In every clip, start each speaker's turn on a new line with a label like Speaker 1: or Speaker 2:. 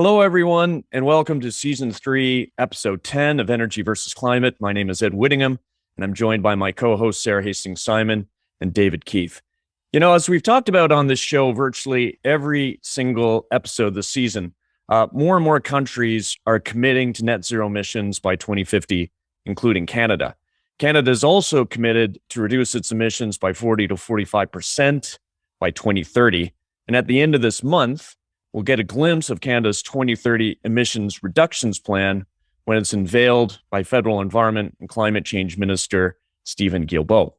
Speaker 1: Hello, everyone, and welcome to Season 3, Episode 10 of Energy versus Climate. My name is Ed Whittingham, and I'm joined by my co-hosts Sara Hastings-Simon and David Keith. You know, as we've talked about on this show virtually every single episode this season, more and more countries are committing to net zero emissions by 2050, including Canada. Canada is also committed to reduce its emissions by 40 to 45% by 2030. And at the end of this month, we'll get a glimpse of Canada's 2030 emissions reductions plan when it's unveiled by Federal Environment and Climate Change Minister Steven Guilbeault.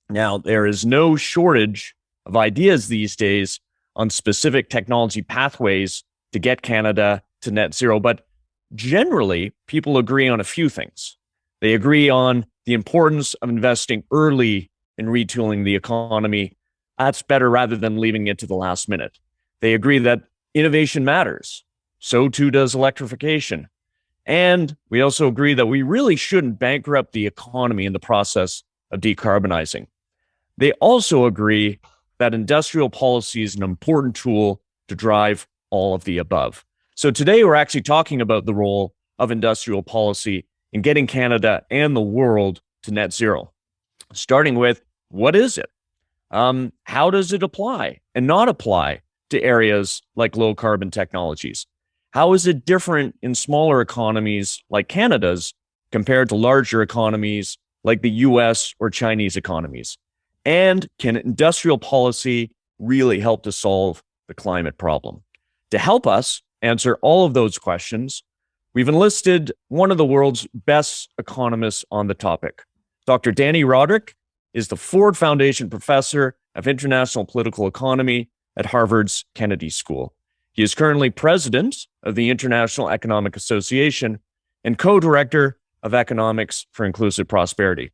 Speaker 1: Now, there is no shortage of ideas these days on specific technology pathways to get Canada to net zero, but generally, people agree on a few things. They agree on the importance of investing early in retooling the economy. That's better rather than leaving it to the last minute. They agree that innovation matters. So too does electrification. And we also agree that we really shouldn't bankrupt the economy in the process of decarbonizing. They also agree that industrial policy is an important tool to drive all of the above. So today we're actually talking about the role of industrial policy in getting Canada and the world to net zero. Starting with, what is it? How does it apply and not apply to areas like low carbon technologies? How is it different in smaller economies like Canada's compared to larger economies like the US or Chinese economies? And can industrial policy really help to solve the climate problem? To help us answer all of those questions, we've enlisted one of the world's best economists on the topic. Dr. Dani Rodrik is the Ford Foundation Professor of International Political Economy at Harvard's Kennedy School. He is currently president of the International Economic Association and co-director of Economics for Inclusive Prosperity.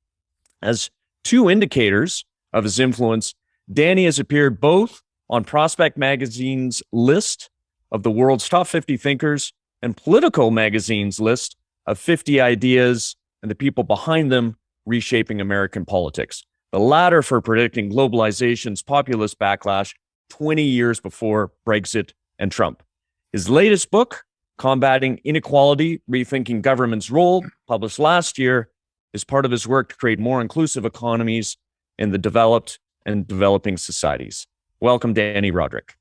Speaker 1: As two indicators of his influence, Dani has appeared both on Prospect Magazine's list of the world's top 50 thinkers and Politico Magazine's list of 50 ideas and the people behind them reshaping American politics. The latter for predicting globalization's populist backlash 20 years before Brexit and Trump. His latest book, Combating Inequality, Rethinking Government's Role, published last year, is part of his work to create more inclusive economies in the developed and developing societies. Welcome, Dani Rodrik.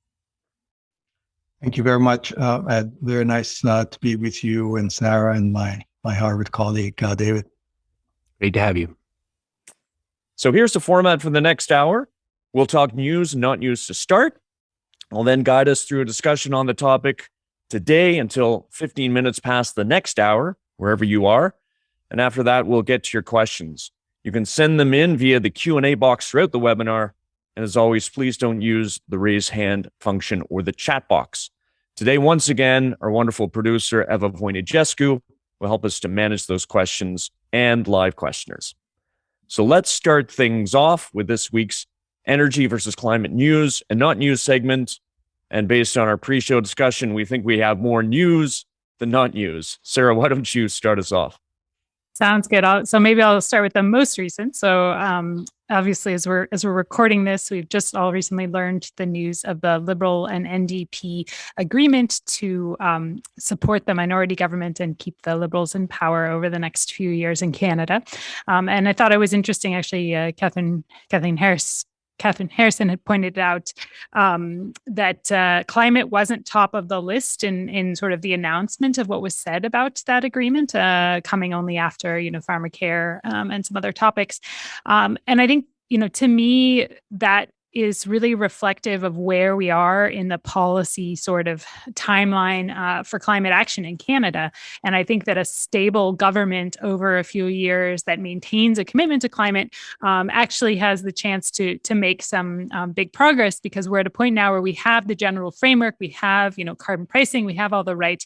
Speaker 2: Thank you very much, Ed. Very nice to be with you and Sara and my Harvard colleague, David.
Speaker 3: Great to have you.
Speaker 1: So here's the format for the next hour. We'll talk news and not news to start. I'll then guide us through a discussion on the topic today until 15 minutes past the next hour, wherever you are. And after that, we'll get to your questions. You can send them in via the Q&A box throughout the webinar. And as always, please don't use the raise hand function or the chat box. Today, once again, our wonderful producer, Eva Voinigescu, will help us to manage those questions and live questioners. So let's start things off with this week's Energy versus Climate News and Not News segment. And based on our pre-show discussion, we think we have more news than not news. Sara, why don't you start us off?
Speaker 4: Sounds good. So maybe I'll start with the most recent. So obviously, as we're recording this, we've just all recently learned the news of the Liberal and NDP agreement to support the minority government and keep the Liberals in power over the next few years in Canada. And I thought it was interesting, actually, Catherine Harrison had pointed out that climate wasn't top of the list in sort of the announcement of what was said about that agreement, coming only after, pharmacare and some other topics. And I think, to me, that is really reflective of where we are in the policy sort of timeline for climate action in Canada. And I think that a stable government over a few years that maintains a commitment to climate actually has the chance to make some big progress, because we're at a point now where we have the general framework, we have, carbon pricing, we have all the right,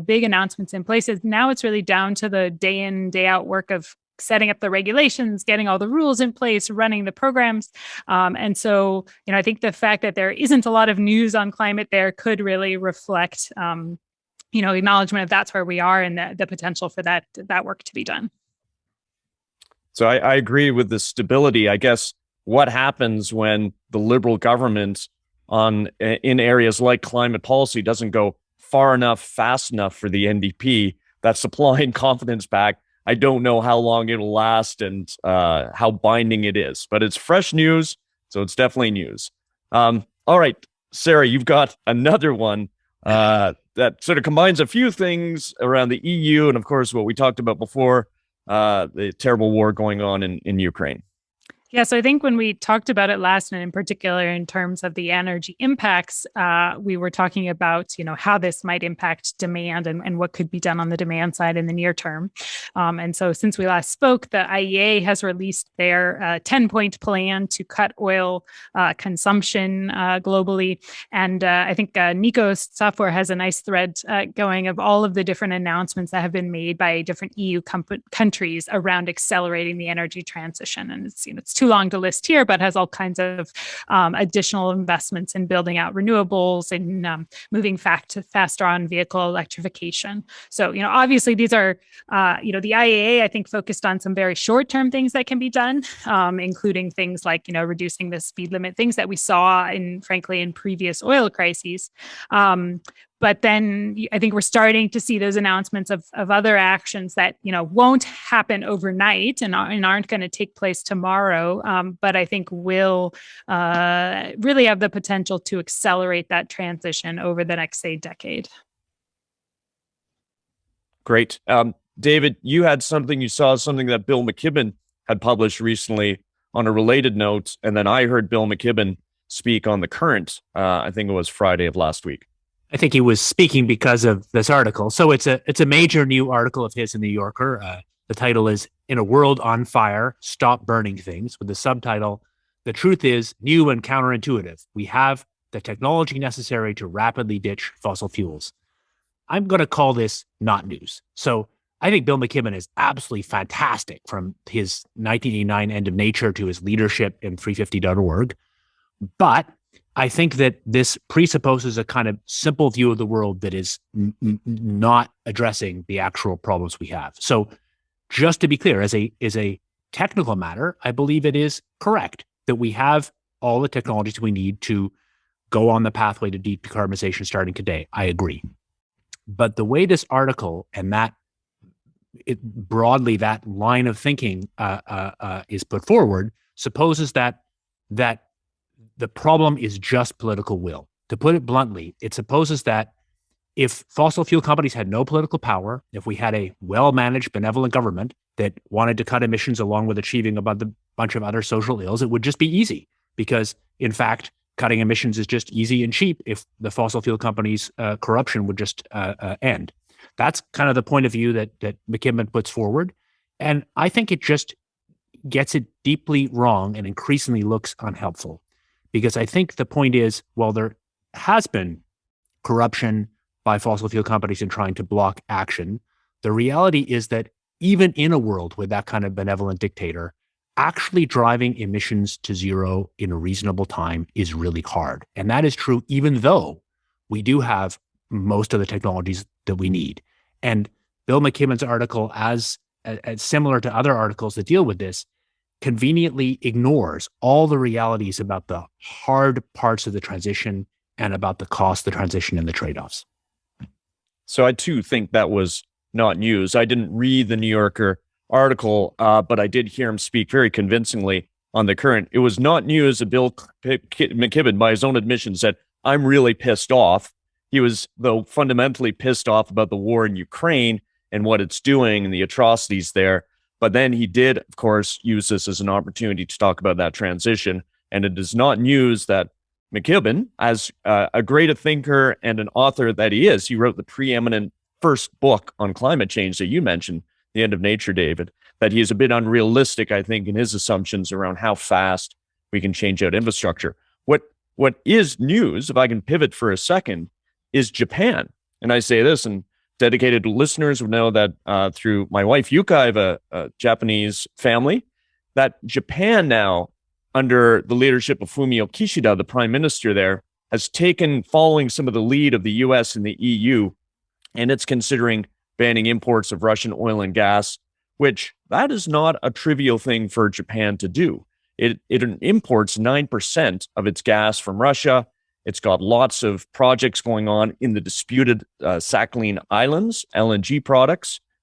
Speaker 4: big announcements in place. Now it's really down to the day in, day out work of setting up the regulations, getting all the rules in place, running the programs. And so, I think the fact that there isn't a lot of news on climate there could really reflect, acknowledgement of that's where we are and the potential for that work to be done.
Speaker 1: So I agree with the stability. I guess what happens when the Liberal government in areas like climate policy doesn't go far enough, fast enough for the NDP, that supply and confidence pact. I don't know how long it'll last and how binding it is, but it's fresh news, so it's definitely news. All right, Sara, you've got another one that sort of combines a few things around the EU and, of course, what we talked about before, the terrible war going on in Ukraine.
Speaker 4: Yeah, so I think when we talked about it last, and in particular in terms of the energy impacts, we were talking about, how this might impact demand and what could be done on the demand side in the near term. And so since we last spoke, the IEA has released their 10-point plan to cut oil consumption globally. And I think Nico Software has a nice thread going of all of the different announcements that have been made by different EU countries around accelerating the energy transition. And it's too long to list here, but has all kinds of additional investments in building out renewables and moving faster on vehicle electrification. So, obviously these are, the IAA, I think, focused on some very short-term things that can be done, including things like, reducing the speed limit, things that we saw frankly, in previous oil crises. But then I think we're starting to see those announcements of other actions that, won't happen overnight and aren't going to take place tomorrow, but I think will really have the potential to accelerate that transition over the next, say, decade.
Speaker 1: Great. David, you saw something that Bill McKibben had published recently on a related note, and then I heard Bill McKibben speak on The Current, I think it was Friday of last week.
Speaker 3: I think he was speaking because of this article. So it's a major new article of his in The New Yorker. The title is "In a World on Fire, Stop Burning Things," with the subtitle, "The Truth is New and Counterintuitive. We have the technology necessary to rapidly ditch fossil fuels." I'm going to call this not news. So I think Bill McKibben is absolutely fantastic, from his 1989 End of Nature to his leadership in 350.org. But I think that this presupposes a kind of simple view of the world that is not addressing the actual problems we have. So just to be clear, as a technical matter, I believe it is correct that we have all the technologies we need to go on the pathway to decarbonization starting today. I agree. But the way this article and that line of thinking is put forward supposes that the problem is just political will. To put it bluntly, it supposes that if fossil fuel companies had no political power, if we had a well-managed, benevolent government that wanted to cut emissions along with achieving a bunch of other social ills, it would just be easy. Because, in fact, cutting emissions is just easy and cheap if the fossil fuel companies' corruption would just end. That's kind of the point of view that McKibben puts forward. And I think it just gets it deeply wrong and increasingly looks unhelpful. Because I think the point is, while there has been corruption by fossil fuel companies in trying to block action, the reality is that even in a world with that kind of benevolent dictator, actually driving emissions to zero in a reasonable time is really hard. And that is true even though we do have most of the technologies that we need. And Bill McKibben's article, as similar to other articles that deal with this, conveniently ignores all the realities about the hard parts of the transition and about the cost of the transition and the trade-offs.
Speaker 1: So I too think that was not news. I didn't read the New Yorker article, but I did hear him speak very convincingly on The Current. It was not news that Bill McKibben, by his own admission, said, "I'm really pissed off." He was, though, fundamentally pissed off about the war in Ukraine and what it's doing and the atrocities there. But then he did, of course, use this as an opportunity to talk about that transition. And it is not news that McKibben, as a great a thinker and an author that he is, he wrote the preeminent first book on climate change that you mentioned, The End of Nature, David, that he is a bit unrealistic, I think, in his assumptions around how fast we can change out infrastructure. What is news, if I can pivot for a second, is Japan. And I say this, and dedicated listeners would know that through my wife, Yuka, I have a Japanese family, that Japan now, under the leadership of Fumio Kishida, the prime minister there, has taken, following some of the lead of the US and the EU, and it's considering banning imports of Russian oil and gas, which that is not a trivial thing for Japan to do. It imports 9% of its gas from Russia, It's got lots of projects going on in the disputed Sakhalin Islands, LNG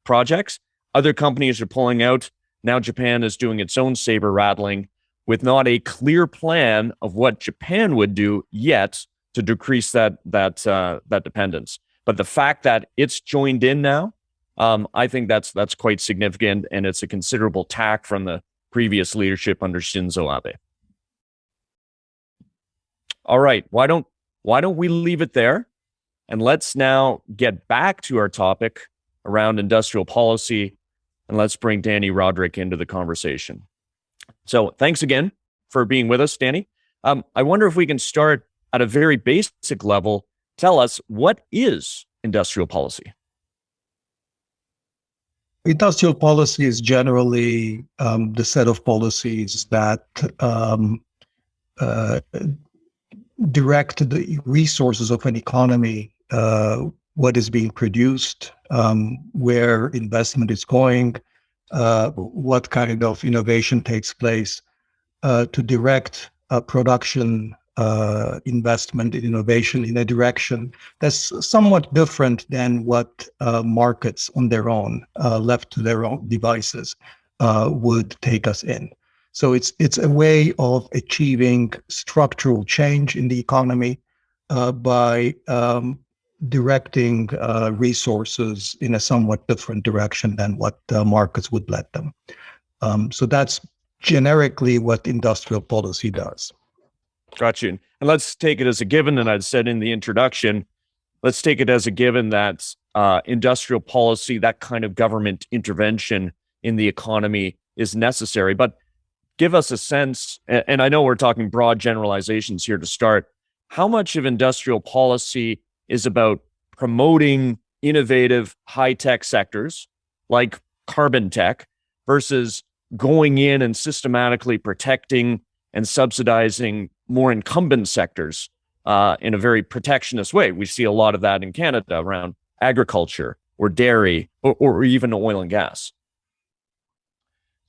Speaker 1: projects. Other companies are pulling out. Now Japan is doing its own saber rattling with not a clear plan of what Japan would do yet to decrease that dependence. But the fact that it's joined in now, I think that's quite significant, and it's a considerable tack from the previous leadership under Shinzo Abe. All right, why don't we leave it there, and let's now get back to our topic around industrial policy, and let's bring Dani Rodrik into the conversation. So thanks again for being with us, Dani. I wonder if we can start at a very basic level. Tell us, what is industrial policy?
Speaker 2: Industrial policy is generally the set of policies that direct the resources of an economy, what is being produced, where investment is going, what kind of innovation takes place, to direct production, investment in innovation in a direction that's somewhat different than what markets on their own, left to their own devices, would take us in. So it's a way of achieving structural change in the economy by directing resources in a somewhat different direction than what markets would let them. So that's generically what industrial policy does.
Speaker 1: Got you. And let's take it as a given, and I'd said in the introduction, let's take it as a given that industrial policy, that kind of government intervention in the economy is necessary. But give us a sense, and I know we're talking broad generalizations here to start, how much of industrial policy is about promoting innovative high-tech sectors like carbon tech versus going in and systematically protecting and subsidizing more incumbent sectors in a very protectionist way? We see a lot of that in Canada around agriculture or dairy or even oil and gas.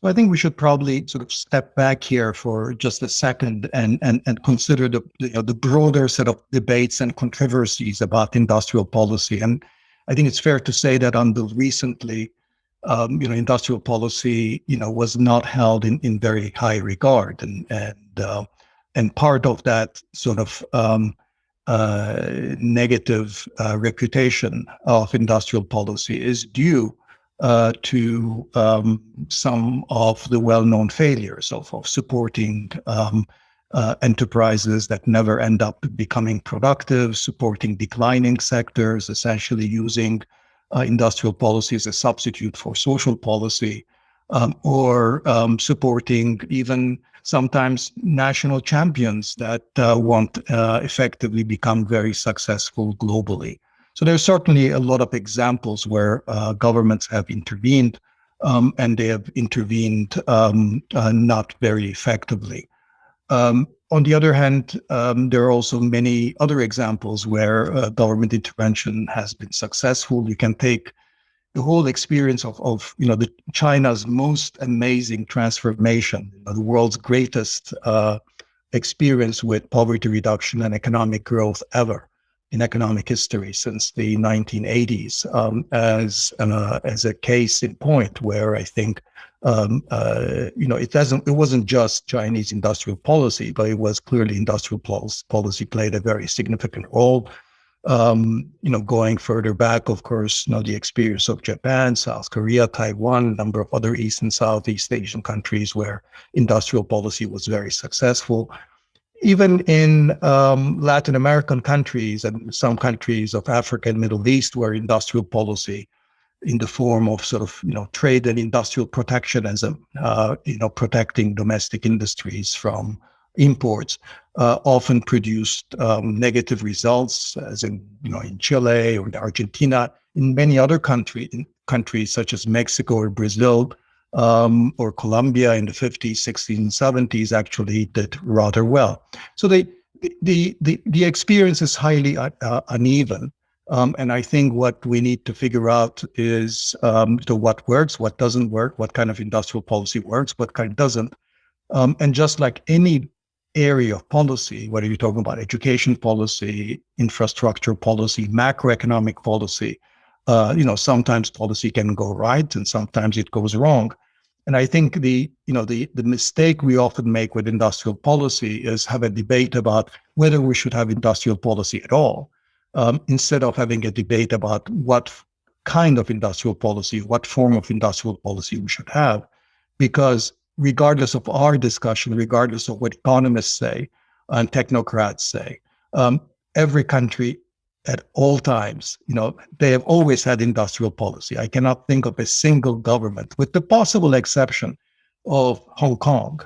Speaker 2: So I think we should probably sort of step back here for just a second and consider the broader set of debates and controversies about industrial policy. And I think it's fair to say that until recently, industrial policy, was not held in very high regard, and part of that sort of negative reputation of industrial policy is due to some of the well-known failures of supporting enterprises that never end up becoming productive, supporting declining sectors, essentially using industrial policy as a substitute for social policy, or supporting even sometimes national champions that won't effectively become very successful globally. So there's certainly a lot of examples where governments have intervened, and they have intervened not very effectively. On the other hand, there are also many other examples where government intervention has been successful. You can take the whole experience of the China's most amazing transformation, the world's greatest experience with poverty reduction and economic growth ever in economic history since the 1980s, as a case in point where I think it wasn't just Chinese industrial policy, but it was clearly industrial policy played a very significant role. Going further back, of course, the experience of Japan, South Korea, Taiwan, a number of other East and Southeast Asian countries where industrial policy was very successful. Even in Latin American countries and some countries of Africa and Middle East, where industrial policy in the form of sort of, trade and industrial protectionism, protecting domestic industries from imports, often produced negative results, as in Chile or in Argentina. In many other countries such as Mexico or Brazil or Colombia in the 50s, 60s, and 70s actually did rather well. So the experience is highly uneven. And I think what we need to figure out is what works, what doesn't work, what kind of industrial policy works, what kind doesn't. And just like any area of policy, whether you're talking about education policy, infrastructure policy, macroeconomic policy, sometimes policy can go right and sometimes it goes wrong. And I think the mistake we often make with industrial policy is have a debate about whether we should have industrial policy at all, instead of having a debate about what kind of industrial policy, what form of industrial policy we should have. Because regardless of our discussion, regardless of what economists say and technocrats say, every country at all times, they have always had industrial policy. I cannot think of a single government, with the possible exception of Hong Kong.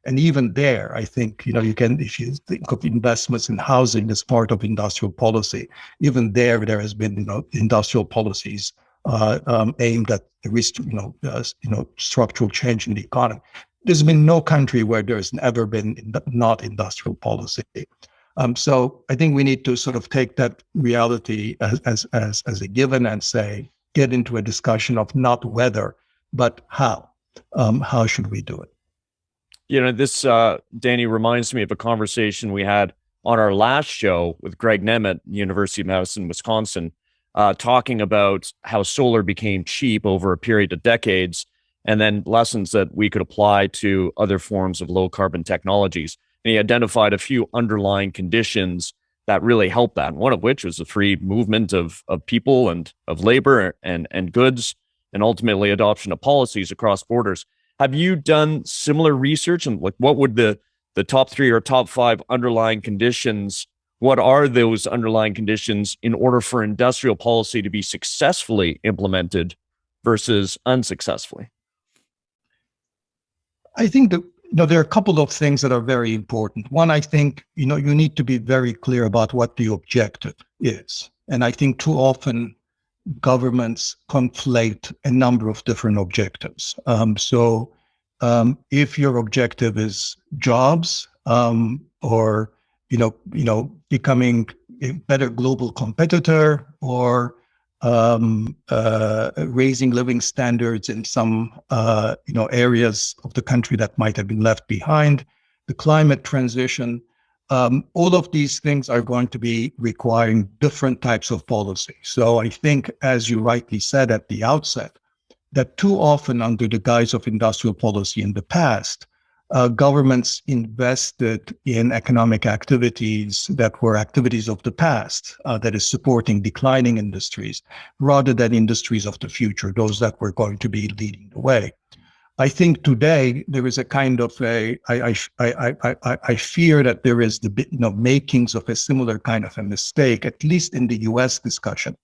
Speaker 2: And even there, I think, you can, if you think of investments in housing as part of industrial policy, even there has been, industrial policies aimed at structural change in the economy. There's been no country where there's ever been not industrial policy. So I think we need to sort of take that reality as a given and get into a discussion of not whether, but how. How should we do it?
Speaker 1: This, Dani, reminds me of a conversation we had on our last show with Greg Nemeth, University of Madison, Wisconsin, talking about how solar became cheap over a period of decades, and then lessons that we could apply to other forms of low carbon technologies. And he identified a few underlying conditions that really helped that, one of which was the free movement of people and of labor and goods, and ultimately adoption of policies across borders. Have you done similar research? And what would the top 3 or top 5 underlying conditions, what are those underlying conditions in order for industrial policy to be successfully implemented versus unsuccessfully?
Speaker 2: I think that there are a couple of things that are very important. One, I think, you need to be very clear about what the objective is. And I think too often governments conflate a number of different objectives. So if your objective is jobs, or, becoming a better global competitor, or raising living standards in some, areas of the country that might have been left behind, the climate transition, all of these things are going to be requiring different types of policy. So I think, as you rightly said at the outset, that too often under the guise of industrial policy in the past, governments invested in economic activities that were activities of the past, that is supporting declining industries, rather than industries of the future, those that were going to be leading the way. I think today there is a kind of I fear that there is the makings of a similar kind of a mistake, at least in the U.S. discussion,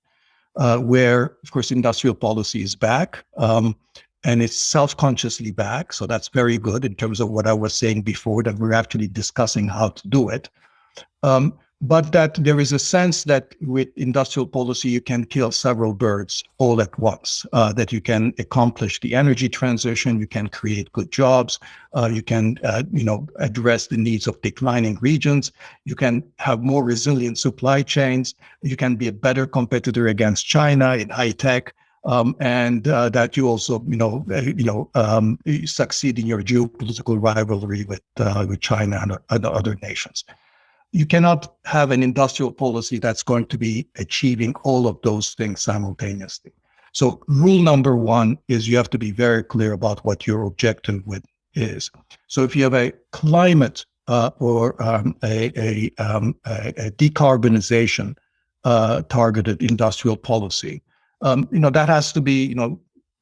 Speaker 2: where, of course, industrial policy is back, and it's self-consciously back. So that's very good in terms of what I was saying before, that we're actually discussing how to do it. But that there is a sense that with industrial policy, you can kill several birds all at once, that you can accomplish the energy transition, you can create good jobs, you can, address the needs of declining regions, you can have more resilient supply chains, you can be a better competitor against China in high tech, and that you also, succeed in your geopolitical rivalry with China and other nations. You cannot have an industrial policy that's going to be achieving all of those things simultaneously. So rule number 1 is you have to be very clear about what your objective is. So if you have a climate or a decarbonization targeted industrial policy, that has to be,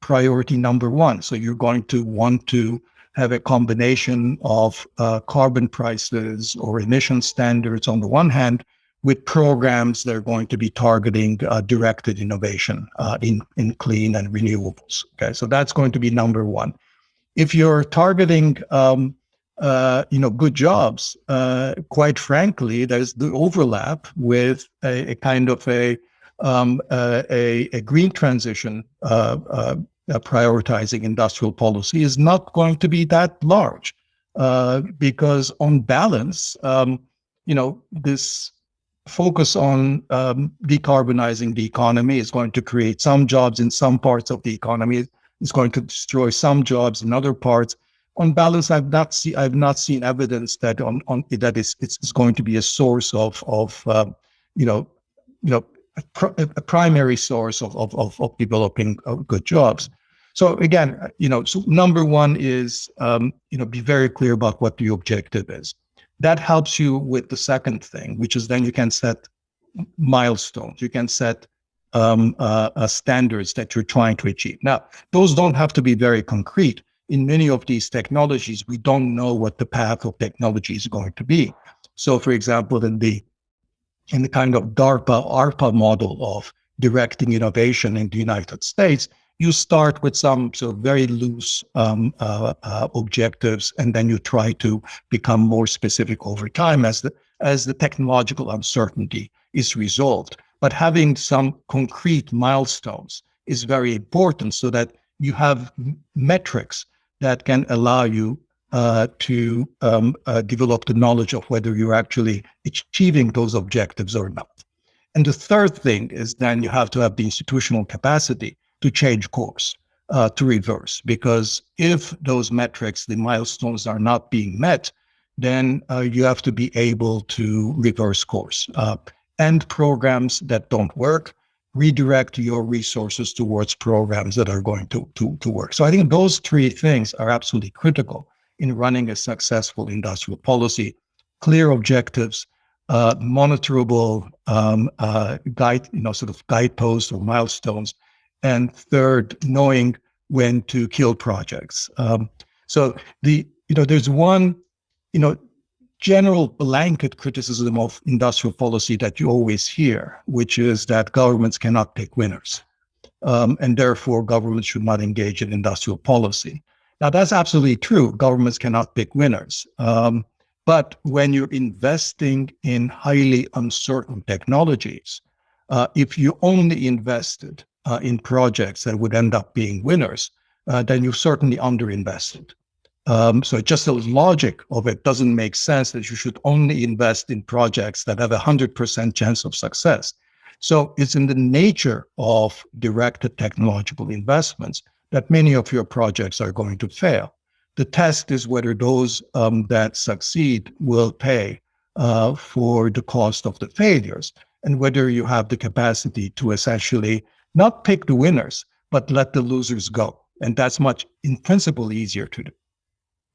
Speaker 2: priority number 1. So you're going to want to have a combination of carbon prices or emission standards on the one hand, with programs that are going to be targeting directed innovation in clean and renewables. Okay, so that's going to be number 1. If you're targeting, good jobs, quite frankly, there's the overlap with a kind of a green transition prioritizing industrial policy is not going to be that large, because on balance, this focus on decarbonizing the economy is going to create some jobs in some parts of the economy. It's going to destroy some jobs in other parts. on balance, I've not seen evidence that that it's going to be a source of a primary source of developing good jobs. So again, so number one is be very clear about what the objective is. That helps you with the second thing, which is then you can set milestones. You can set standards that you're trying to achieve. Now, those don't have to be very concrete. In many of these technologies, we don't know what the path of technology is going to be. So, for example, in the kind of ARPA model of directing innovation in the United States, you start with some sort of very loose objectives, and then you try to become more specific over time as the technological uncertainty is resolved. But having some concrete milestones is very important so that you have metrics that can allow you to develop the knowledge of whether you're actually achieving those objectives or not. And the third thing is then you have to have the institutional capacity to change course, to reverse, because if those metrics, the milestones are not being met, then you have to be able to reverse course. End programs that don't work, redirect your resources towards programs that are going to work. So I think those three things are absolutely critical in running a successful industrial policy: clear objectives, monitorable guideposts or milestones, and third, knowing when to kill projects. So there's one general blanket criticism of industrial policy that you always hear, which is that governments cannot pick winners, and therefore governments should not engage in industrial policy. Now, that's absolutely true. Governments cannot pick winners. But when you're investing in highly uncertain technologies, if you only invested in projects that would end up being winners, then you've certainly underinvested. So just the logic of it doesn't make sense that you should only invest in projects that have 100% chance of success. So it's in the nature of directed technological investments that many of your projects are going to fail. The test is whether those that succeed will pay for the cost of the failures, and whether you have the capacity to essentially not pick the winners, but let the losers go. And that's much, in principle, easier to do.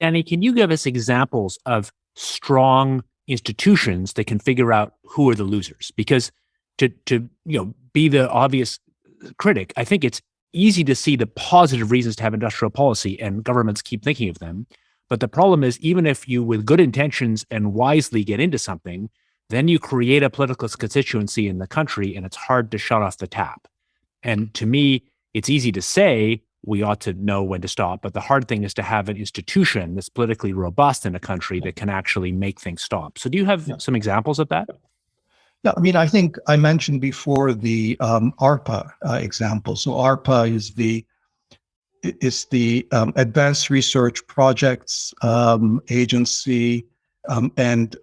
Speaker 3: Dani, can you give us examples of strong institutions that can figure out who are the losers? Because to be the obvious critic, I think it's easy to see the positive reasons to have industrial policy, and governments keep thinking of them. But the problem is, even if you, with good intentions and wisely, get into something, then you create a political constituency in the country, and it's hard to shut off the tap. And to me, it's easy to say we ought to know when to stop, but the hard thing is to have an institution that's politically robust in a country that can actually make things stop. So do you have some examples of that?
Speaker 2: Yeah, I mean, I think I mentioned before the ARPA example. So ARPA is the Advanced Research Projects Agency, and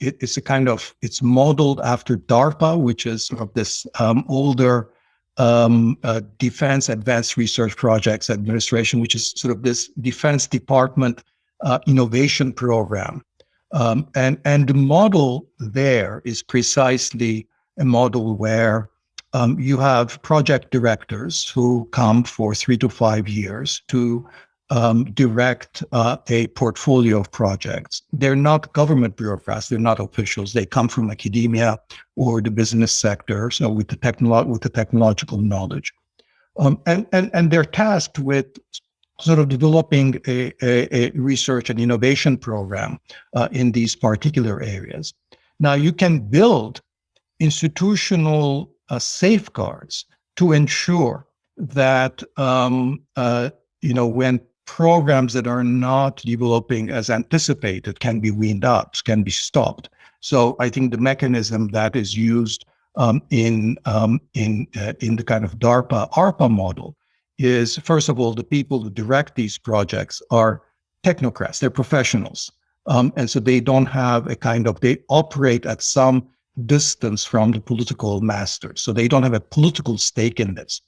Speaker 2: it's modeled after DARPA, which is sort of this older Defense Advanced Research Projects Administration, which is sort of this Defense Department innovation program. And the model there is precisely a model where you have project directors who come for 3 to 5 years to direct a portfolio of projects. They're not government bureaucrats. They're not officials. They come from academia or the business sector, so with the technological knowledge. And they're tasked with sort of developing a research and innovation program in these particular areas. Now, you can build institutional safeguards to ensure that when programs that are not developing as anticipated can be weaned out, can be stopped. So I think the mechanism that is used in the kind of DARPA-ARPA model is, first of all, the people who direct these projects are technocrats, they're professionals. And so they don't have they operate at some distance from the political masters. So they don't have a political stake in this.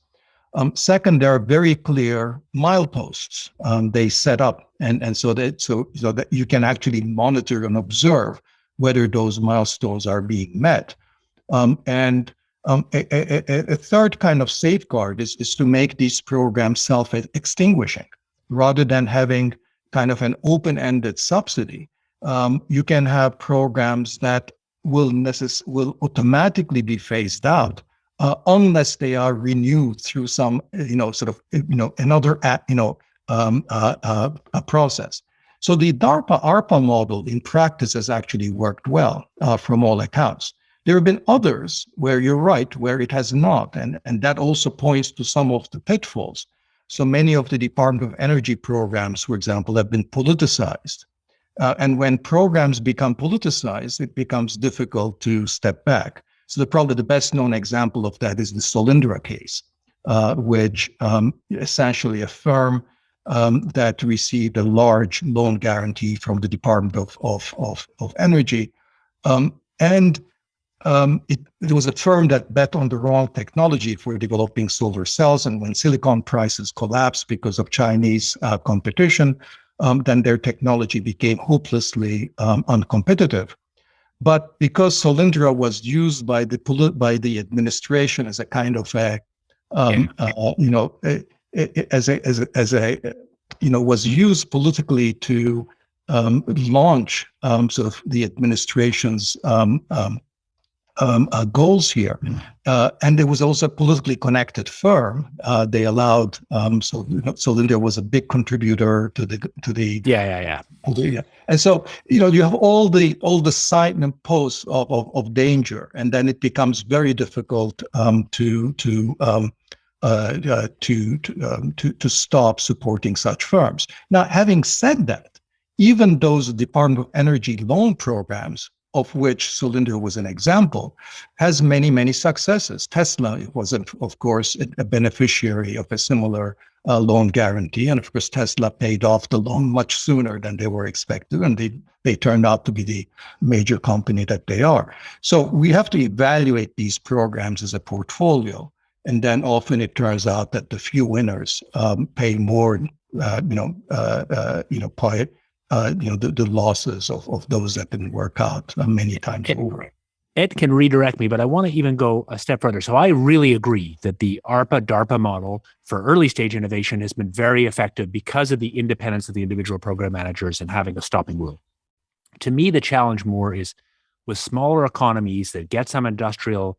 Speaker 2: Second, there are very clear mileposts they set up, and so that you can actually monitor and observe whether those milestones are being met. A third kind of safeguard is to make these programs self-extinguishing. Rather than having kind of an open-ended subsidy, you can have programs that will automatically be phased out unless they are renewed through some, another, process. So the DARPA-ARPA model in practice has actually worked well from all accounts. There have been others where you're right, where it has not, and that also points to some of the pitfalls. So many of the Department of Energy programs, for example, have been politicized. And when programs become politicized, it becomes difficult to step back. So probably the best known example of that is the Solyndra case, which essentially a firm that received a large loan guarantee from the Department of Energy. It was a firm that bet on the wrong technology for developing solar cells. And when silicon prices collapsed because of Chinese competition, then their technology became hopelessly uncompetitive. But because Solyndra was used by the administration as a kind of was used politically to launch sort of the administration's goals here, and there was also a politically connected firm. They allowed Solyndra was a big contributor to the and so you have all the signposts of danger, and then it becomes very difficult to stop supporting such firms. Now, having said that, even those Department of Energy loan programs, of which Solyndra was an example, has many, many successes. Tesla was, of course, a beneficiary of a similar loan guarantee. And of course, Tesla paid off the loan much sooner than they were expected. And they turned out to be the major company that they are. So we have to evaluate these programs as a portfolio. And then often it turns out that the few winners pay more, the losses of those that didn't work out many times over.
Speaker 3: Ed can redirect me, but I want to even go a step further. So I really agree that the ARPA-DARPA model for early stage innovation has been very effective because of the independence of the individual program managers and having a stopping rule. To me, the challenge more is with smaller economies that get some industrial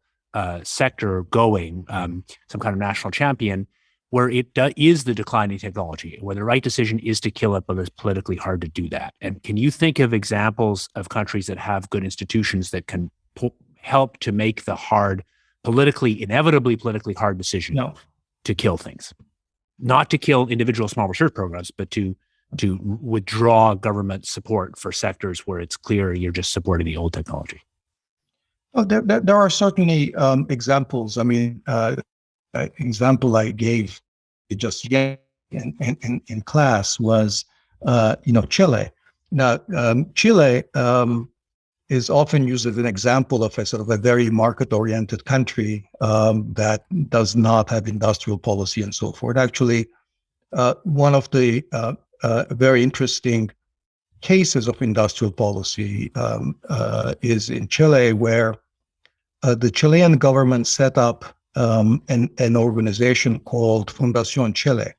Speaker 3: sector going, some kind of national champion, where it is the declining technology, where the right decision is to kill it, but it's politically hard to do that. And can you think of examples of countries that have good institutions that can help to make the inevitably politically hard decision to kill things? Not to kill individual small research programs, but to withdraw government support for sectors where it's clear you're just supporting the old technology.
Speaker 2: Oh, there are certainly examples. I mean, example I gave just yet in class was, Chile. Now, Chile is often used as an example of a sort of a very market-oriented country that does not have industrial policy and so forth. Actually, one of the very interesting cases of industrial policy is in Chile, where the Chilean government set up an organization called Fundación Chile,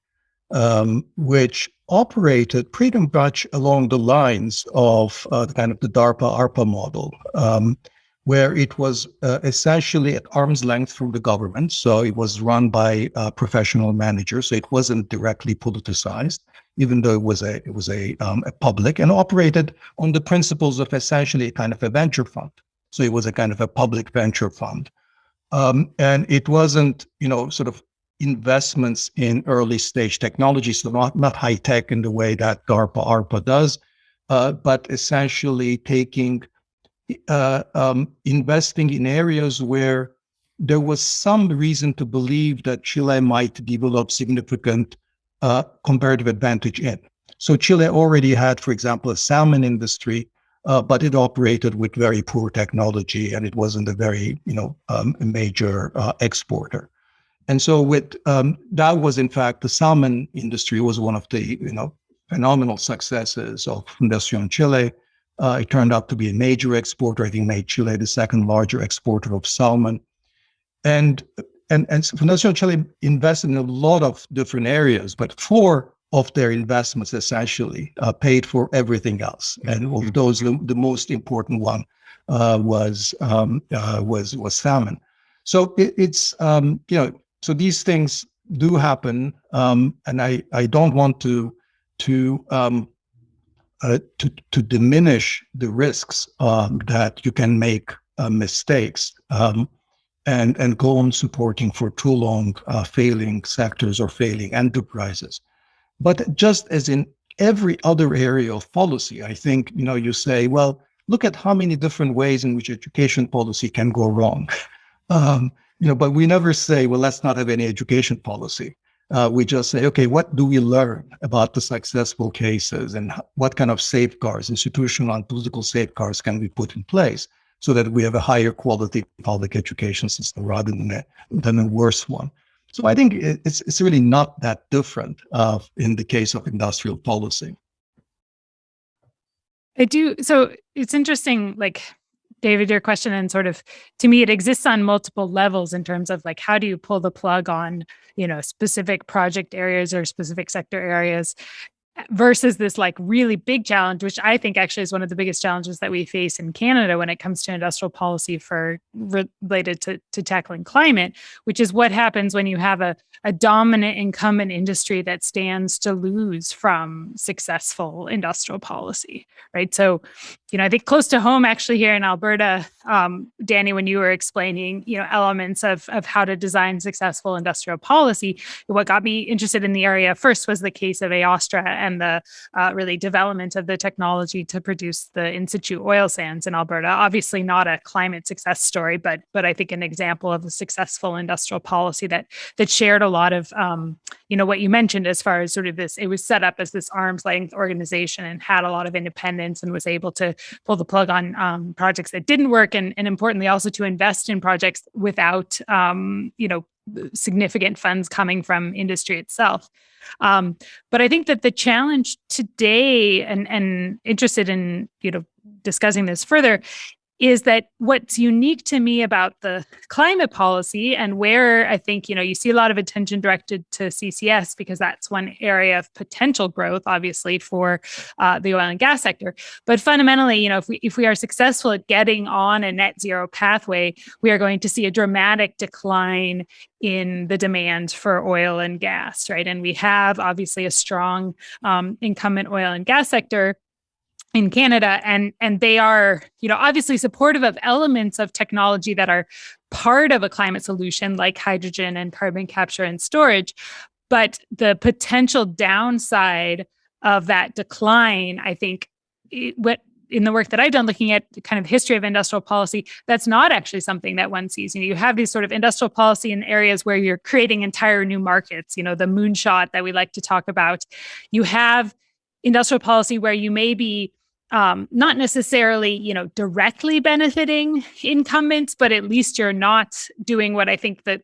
Speaker 2: which operated pretty much along the lines of kind of the DARPA-ARPA model, where it was essentially at arm's length from the government. So it was run by professional managers. So it wasn't directly politicized, even though it was a public, and operated on the principles of essentially kind of a venture fund. So it was a kind of a public venture fund. And it wasn't, sort of investments in early stage technology, so not high tech in the way that DARPA-ARPA does, but essentially investing in areas where there was some reason to believe that Chile might develop significant comparative advantage in. So Chile already had, for example, a salmon industry, but it operated with very poor technology, and it wasn't a very, major exporter. And so that was, in fact, the salmon industry was one of the, phenomenal successes of Fundación Chile. It turned out to be a major exporter. I think made Chile the second larger exporter of salmon. And Fundación Chile invested in a lot of different areas, but 4 of their investments essentially paid for everything else. And of those, the most important one was salmon. So it's so these things do happen, and I don't want to diminish the risks that you can make mistakes and go on supporting for too long failing sectors or failing enterprises. But just as in every other area of policy, I think you say, well, look at how many different ways in which education policy can go wrong. But we never say, well, let's not have any education policy. We just say, okay, what do we learn about the successful cases, and what kind of safeguards, institutional and political safeguards, can we put in place so that we have a higher quality public education system rather than a worse one? So I think it's really not that different in the case of industrial policy.
Speaker 4: I do. So it's interesting, like, David, your question, and sort of, to me, it exists on multiple levels in terms of like, how do you pull the plug on, specific project areas or specific sector areas versus this like really big challenge, which I think actually is one of the biggest challenges that we face in Canada when it comes to industrial policy related to tackling climate, which is what happens when you have a dominant incumbent industry that stands to lose from successful industrial policy, right? So, I think close to home, actually, here in Alberta, Dani, when you were explaining, elements of how to design successful industrial policy, what got me interested in the area first was the case of Aostra and the really development of the technology to produce the in situ oil sands in Alberta. Obviously not a climate success story, but I think an example of a successful industrial policy that shared a lot of, what you mentioned as far as sort of this, it was set up as this arm's length organization and had a lot of independence and was able to pull the plug on projects that didn't work, and importantly also to invest in projects without, significant funds coming from industry itself. But I think that the challenge today, and interested in, discussing this further, is that what's unique to me about the climate policy, and where I think, you see a lot of attention directed to CCS, because that's one area of potential growth, obviously, for the oil and gas sector. But fundamentally, if we are successful at getting on a net zero pathway, we are going to see a dramatic decline in the demand for oil and gas, right? And we have obviously a strong incumbent oil and gas sector in Canada, and they are, obviously supportive of elements of technology that are part of a climate solution, like hydrogen and carbon capture and storage. But the potential downside of that decline, I think, in the work that I've done looking at kind of history of industrial policy, that's not actually something that one sees. You have these sort of industrial policy in areas where you're creating entire new markets, the moonshot that we like to talk about. You have industrial policy where you may be not necessarily, directly benefiting incumbents, but at least you're not doing what I think that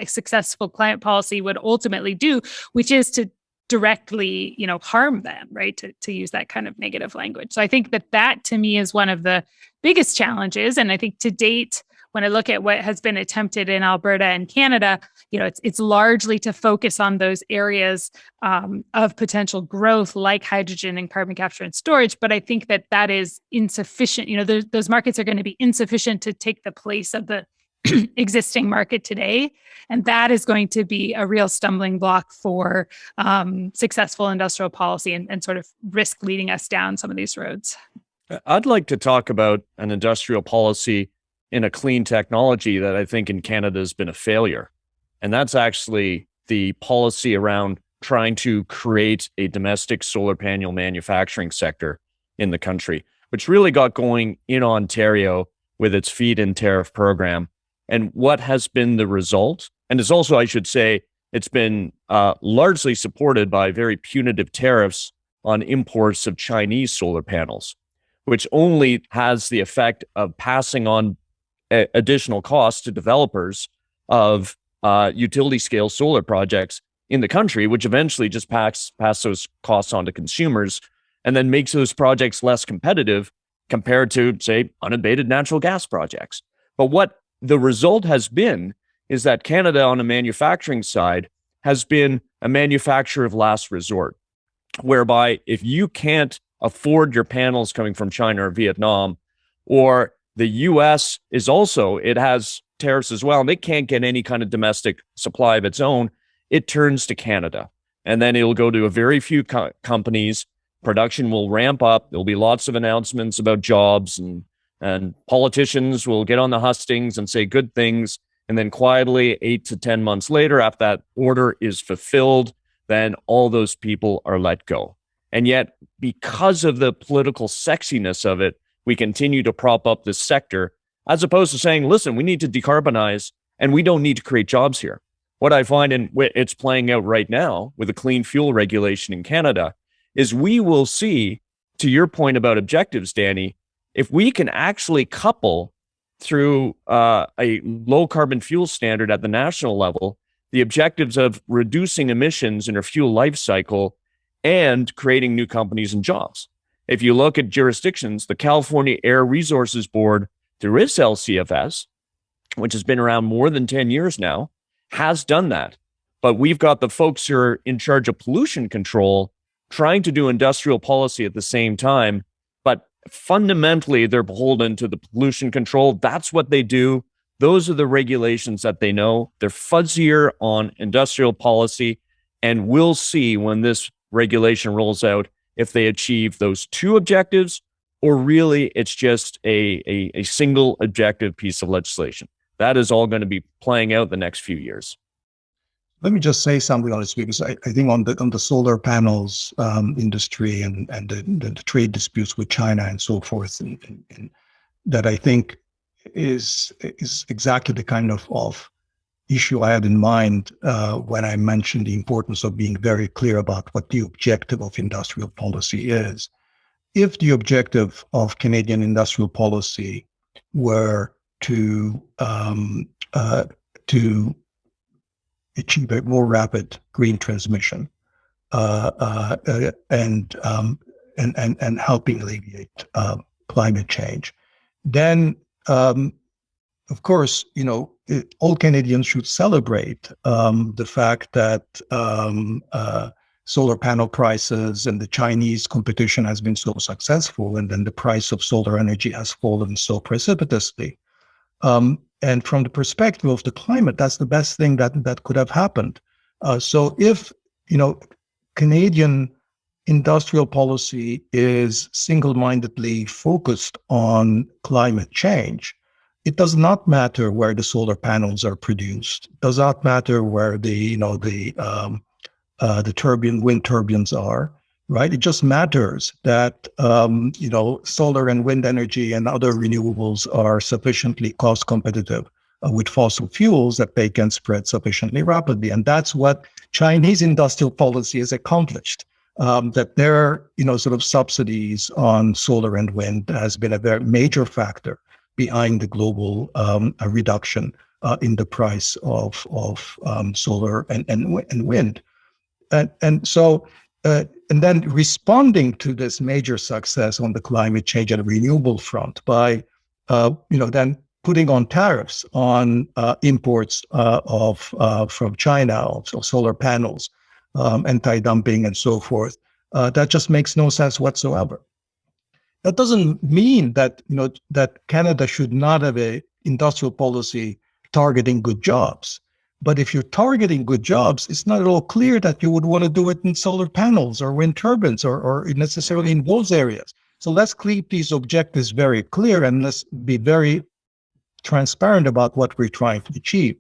Speaker 4: successful climate policy would ultimately do, which is to directly, harm them, right? To use that kind of negative language. So I think that to me is one of the biggest challenges. And I think to date, when I look at what has been attempted in Alberta and Canada, it's largely to focus on those areas of potential growth, like hydrogen and carbon capture and storage. But I think that is insufficient. Those markets are going to be insufficient to take the place of the existing market today. And that is going to be a real stumbling block for successful industrial policy and sort of risk leading us down some of these roads.
Speaker 1: I'd like to talk about an industrial policy in a clean technology that I think in Canada has been a failure. And that's actually the policy around trying to create a domestic solar panel manufacturing sector in the country, which really got going in Ontario with its feed-in tariff program. And what has been the result? And it's also, I should say, it's been largely supported by very punitive tariffs on imports of Chinese solar panels, which only has the effect of passing on additional costs to developers of utility scale solar projects in the country, which eventually just pass those costs on to consumers and then makes those projects less competitive compared to, say, unabated natural gas projects. But what the result has been is that Canada on the manufacturing side has been a manufacturer of last resort, whereby if you can't afford your panels coming from China or Vietnam, or the US is also, it has tariffs as well, and it can't get any kind of domestic supply of its own, it turns to Canada. And then it'll go to a very few companies. Production will ramp up. There'll be lots of announcements about jobs, and politicians will get on the hustings and say good things. And then quietly, 8 to 10 months later, after that order is fulfilled, then all those people are let go. And yet, because of the political sexiness of it, we continue to prop up this sector, as opposed to saying, listen, we need to decarbonize and we don't need to create jobs here. What I find, and it's playing out right now with the clean fuel regulation in Canada, is we will see, to your point about objectives, Dani, if we can actually couple through a low carbon fuel standard at the national level, the objectives of reducing emissions in our fuel life cycle and creating new companies and jobs. If you look at jurisdictions, the California Air Resources Board, through its LCFS, which has been around more than 10 years now, has done that. But we've got the folks who are in charge of pollution control trying to do industrial policy at the same time, but fundamentally they're beholden to the pollution control. That's what they do. Those are the regulations that they know. They're fuzzier on industrial policy, and we'll see when this regulation rolls out if they achieve those two objectives, or really it's just a single objective piece of legislation. That is all going to be playing out the next few years.
Speaker 2: Let me just say something on this, because I think on the solar panels industry and the trade disputes with China and so forth, and that I think is exactly the kind of issue I had in mind when I mentioned the importance of being very clear about what the objective of industrial policy is. If the objective of Canadian industrial policy were to achieve a more rapid green transmission and helping alleviate climate change, then of course, all Canadians should celebrate the fact that solar panel prices and the Chinese competition has been so successful, and then the price of solar energy has fallen so precipitously. And from the perspective of the climate, that's the best thing that could have happened. So if, Canadian industrial policy is single-mindedly focused on climate change, it does not matter where the solar panels are produced. It does not matter where the wind turbines are, right? It just matters that, solar and wind energy and other renewables are sufficiently cost competitive with fossil fuels that they can spread sufficiently rapidly. And that's what Chinese industrial policy has accomplished. That their, sort of subsidies on solar and wind has been a very major factor behind the global reduction in the price of solar and wind. And so, and then responding to this major success on the climate change and renewable front by, then putting on tariffs on imports from China of solar panels, anti-dumping and so forth, that just makes no sense whatsoever. That doesn't mean that, that Canada should not have an industrial policy targeting good jobs. But if you're targeting good jobs, it's not at all clear that you would want to do it in solar panels or wind turbines or necessarily in those areas. So let's keep these objectives very clear, and let's be very transparent about what we're trying to achieve.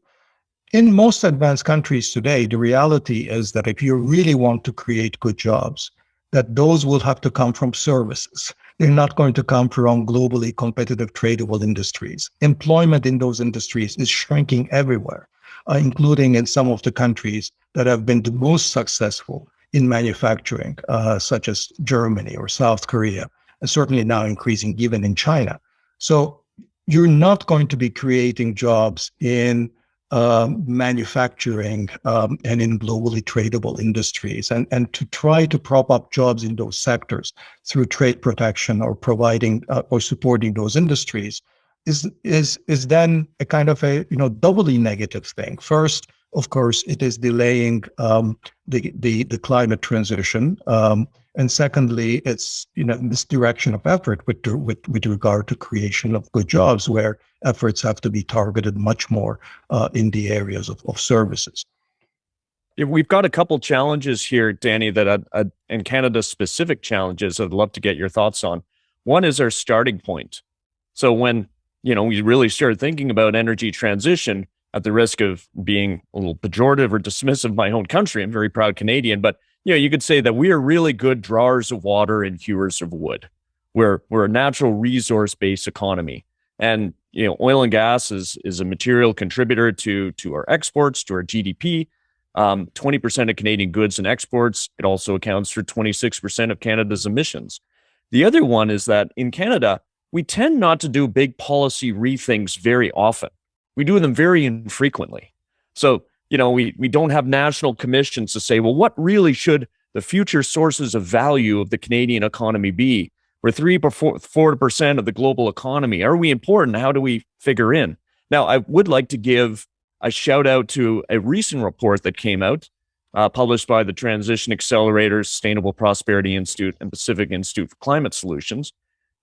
Speaker 2: In most advanced countries today, the reality is that if you really want to create good jobs, that those will have to come from services. They're not going to come from globally competitive tradable industries. Employment in those industries is shrinking everywhere, including in some of the countries that have been the most successful in manufacturing, such as Germany or South Korea, and certainly now increasing even in China. So you're not going to be creating jobs in manufacturing and in globally tradable industries, and to try to prop up jobs in those sectors through trade protection or providing or supporting those industries is then a kind of a doubly negative thing. First, of course, it is delaying the climate transition, and secondly, it's this direction of effort with regard to creation of good jobs, where efforts have to be targeted much more in the areas of services.
Speaker 1: We've got a couple challenges here, Dani, that and Canada-specific challenges I'd love to get your thoughts on. One is our starting point. So when we really started thinking about energy transition, at the risk of being a little pejorative or dismissive of my own country, I'm a very proud Canadian, but you could say that we are really good drawers of water and hewers of wood. We're a natural resource-based economy, and oil and gas is a material contributor to our exports, to our GDP. 20% of Canadian goods and exports. It also accounts for 26% of Canada's emissions. The other one is that in Canada, we tend not to do big policy rethinks very often. We do them very infrequently. So, we don't have national commissions to say, well, what really should the future sources of value of the Canadian economy be? We're 3% of the global economy. Are we important? How do we figure in? Now, I would like to give a shout out to a recent report that came out, published by the Transition Accelerators, Sustainable Prosperity Institute, and Pacific Institute for Climate Solutions,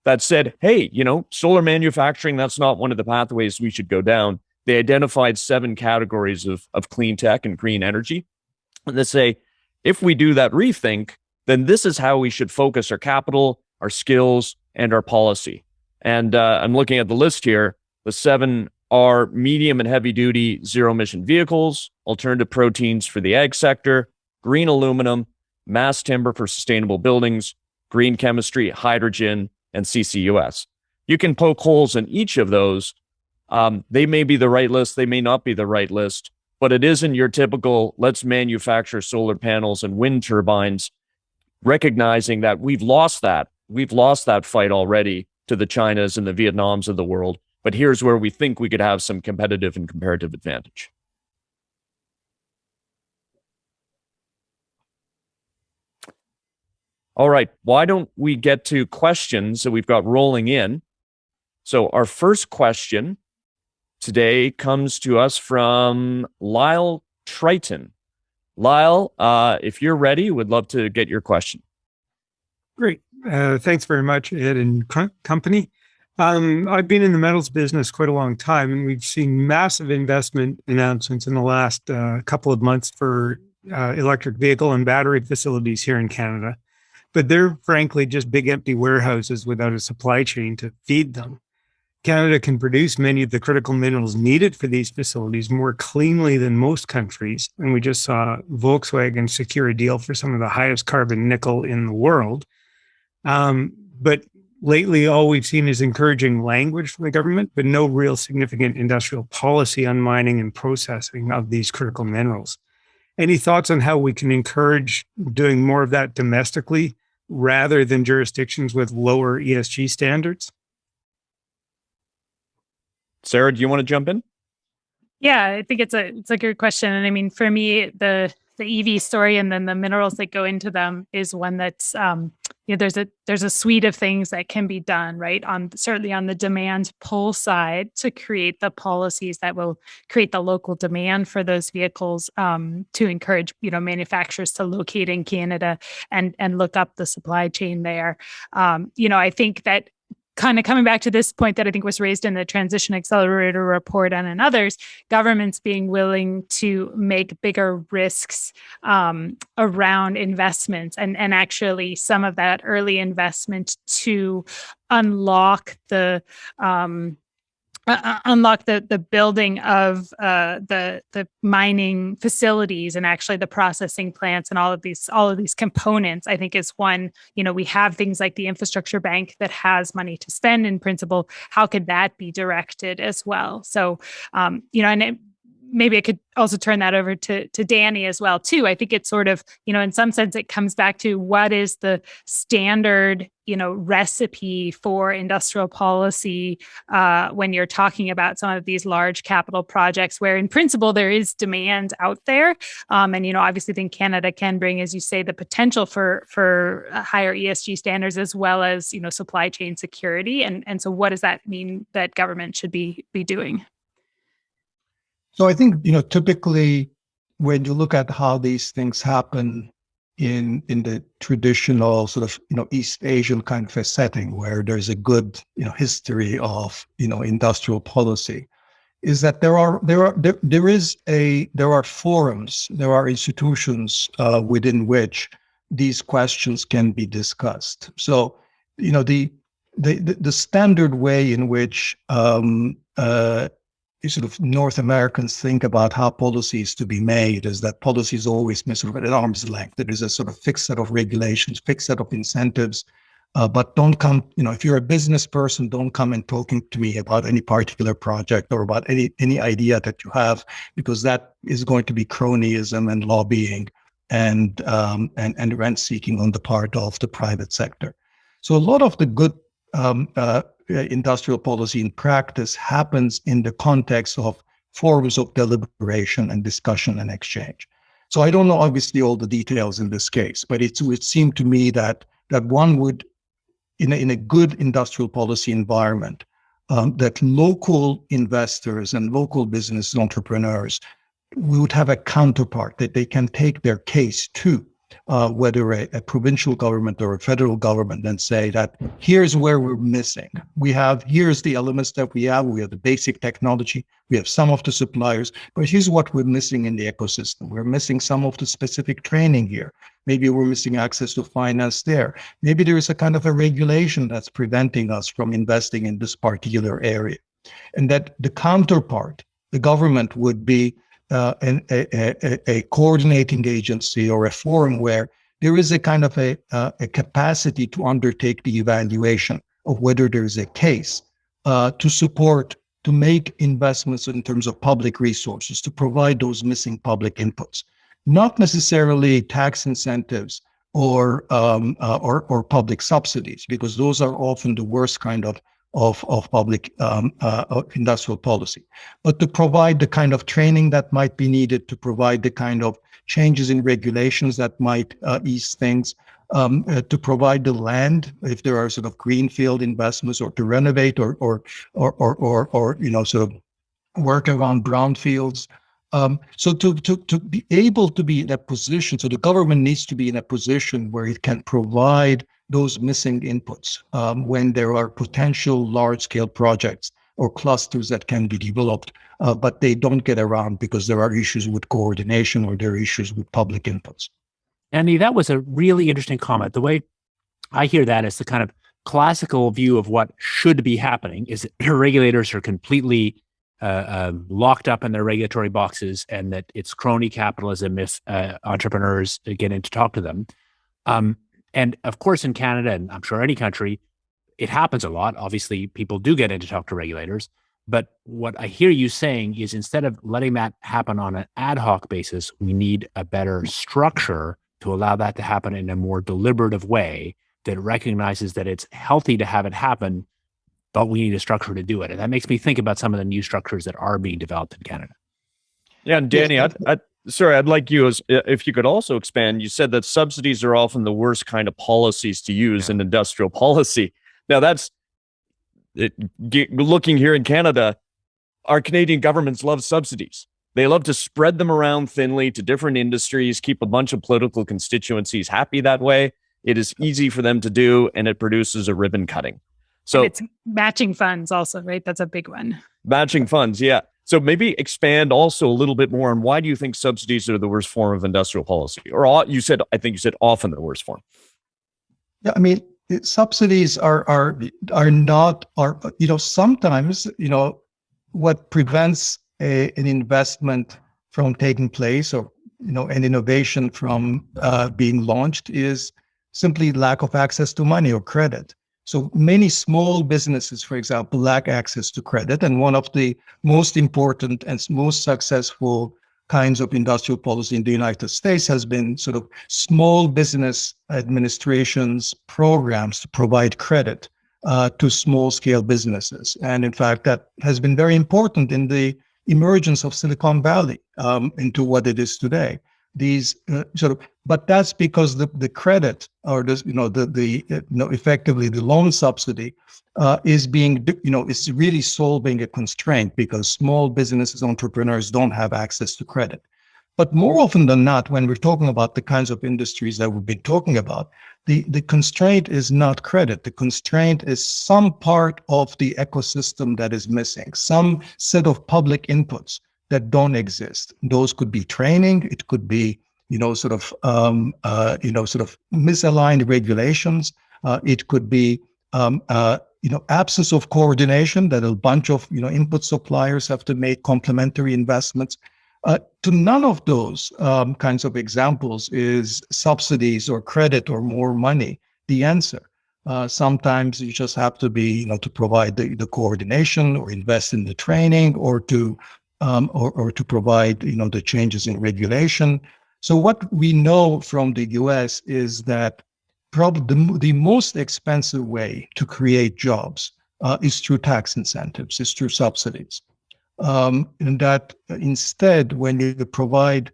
Speaker 1: that said, hey, solar manufacturing, that's not one of the pathways we should go down. They identified 7 categories of clean tech and green energy. And they say, if we do that rethink, then this is how we should focus our capital, our skills, and our policy. And I'm looking at the list here. The 7 are medium and heavy duty zero emission vehicles, alternative proteins for the ag sector, green aluminum, mass timber for sustainable buildings, green chemistry, hydrogen, and CCUS. You can poke holes in each of those. They may be the right list, they may not be the right list, but it isn't your typical let's manufacture solar panels and wind turbines, recognizing that we've lost that fight already to the Chinas and the Vietnams of the world. But here's where we think we could have some competitive and comparative advantage. All right, why don't we get to questions that we've got rolling in? So our first question today comes to us from Lyle Triton. Lyle, if you're ready, would love to get your question.
Speaker 5: Great. Thanks very much, Ed and company. I've been in the metals business quite a long time, and we've seen massive investment announcements in the last couple of months for electric vehicle and battery facilities here in Canada. But they're frankly just big empty warehouses without a supply chain to feed them. Canada can produce many of the critical minerals needed for these facilities more cleanly than most countries. And we just saw Volkswagen secure a deal for some of the highest carbon nickel in the world. But lately, all we've seen is encouraging language from the government, but no real significant industrial policy on mining and processing of these critical minerals. Any thoughts on how we can encourage doing more of that domestically rather than jurisdictions with lower ESG standards?
Speaker 1: Sara, do you want to jump in?
Speaker 4: Yeah, I think it's a good question. And I mean, for me, the EV story and then the minerals that go into them is one that's there's a suite of things that can be done, right? Certainly on the demand pull side to create the policies that will create the local demand for those vehicles, to encourage manufacturers to locate in Canada and look up the supply chain there. I think that, kind of coming back to this point that I think was raised in the Transition Accelerator report and in others, governments being willing to make bigger risks around investments and actually some of that early investment to unlock the building of the mining facilities and actually the processing plants and all of these components, I think is one. We have things like the infrastructure bank that has money to spend in principle. How could that be directed as well? So, and maybe I could also turn that over to Dani as well too. I think it's sort of, in some sense, it comes back to what is the standard, recipe for industrial policy when you're talking about some of these large capital projects, where in principle there is demand out there, and obviously then Canada can bring, as you say, the potential for higher ESG standards as well as supply chain security, and so what does that mean that government should be doing?
Speaker 2: So I think, typically when you look at how these things happen in the traditional sort of, East Asian kind of a setting where there's a good, history of, industrial policy, is that there are forums, there are institutions within which these questions can be discussed. So, the standard way in which sort of North Americans think about how policy is to be made is that policy is always sort of at arm's length. There is a sort of fixed set of regulations, fixed set of incentives, but don't come, if you're a business person, don't come and talking to me about any particular project or about any idea that you have, because that is going to be cronyism and lobbying and rent seeking on the part of the private sector. So a lot of the good industrial policy in practice happens in the context of forums of deliberation and discussion and exchange. So I don't know, obviously, all the details in this case, but it would seem to me that one would, in a good industrial policy environment, that local investors and local business entrepreneurs would have a counterpart that they can take their case to, whether a provincial government or a federal government, and say that here's where we're missing. Here's the elements that we have the basic technology, we have some of the suppliers, but here's what we're missing in the ecosystem. We're missing some of the specific training here. Maybe we're missing access to finance there. Maybe there is a kind of a regulation that's preventing us from investing in this particular area. And that the counterpart, the government, would be a coordinating agency or a forum where there is a kind of a capacity to undertake the evaluation of whether there's a case to support, to make investments in terms of public resources, to provide those missing public inputs, not necessarily tax incentives or public subsidies, because those are often the worst kind of public industrial policy, but to provide the kind of training that might be needed, to provide the kind of changes in regulations that might ease things, to provide the land if there are sort of greenfield investments, or to renovate or sort of work around brownfields. So to be able to be in a position, so the government needs to be in a position where it can provide those missing inputs when there are potential large-scale projects or clusters that can be developed, but they don't get around because there are issues with coordination or there are issues with public inputs.
Speaker 3: Andy, that was a really interesting comment. The way I hear that is the kind of classical view of what should be happening is that regulators are completely locked up in their regulatory boxes, and that it's crony capitalism if entrepreneurs get in to talk to them. And of course, in Canada, and I'm sure any country, it happens a lot. Obviously, people do get in to talk to regulators. But what I hear you saying is, instead of letting that happen on an ad hoc basis, we need a better structure to allow that to happen in a more deliberative way that recognizes that it's healthy to have it happen, but we need a structure to do it. And that makes me think about some of the new structures that are being developed in Canada.
Speaker 1: Yeah, and Dani, sorry, I'd like you, if you could also expand. You said that subsidies are often the worst kind of policies to use in industrial policy. Now, that's looking here in Canada, our Canadian governments love subsidies. They love to spread them around thinly to different industries, keep a bunch of political constituencies happy that way. It is easy for them to do, and it produces a ribbon cutting. So
Speaker 4: and it's matching funds also, right? That's a big one.
Speaker 1: Matching funds, yeah. So maybe expand also a little bit more on why do you think subsidies are the worst form of industrial policy? Or I think you said often the worst form.
Speaker 2: Yeah, I mean, subsidies are not, sometimes, what prevents an investment from taking place, or, an innovation from being launched, is simply lack of access to money or credit. So many small businesses, for example, lack access to credit. And one of the most important and most successful kinds of industrial policy in the United States has been sort of small business administrations programs to provide credit to small scale businesses. And in fact, that has been very important in the emergence of Silicon Valley into what it is today. These but that's because the credit or effectively the loan subsidy is being, it's really solving a constraint because small businesses, entrepreneurs don't have access to credit. But more often than not, when we're talking about the kinds of industries that we've been talking about, the constraint is not credit. The constraint is some part of the ecosystem that is missing, some set of public inputs that don't exist. Those could be training. It could be, misaligned regulations. It could be, absence of coordination that a bunch of, input suppliers have to make complementary investments. To none of those kinds of examples is subsidies or credit or more money the answer. Sometimes you just have to be, to provide the coordination or invest in the training or to provide, the changes in regulation. So what we know from the US is that probably the most expensive way to create jobs is through tax incentives, is through subsidies. And that instead, when you provide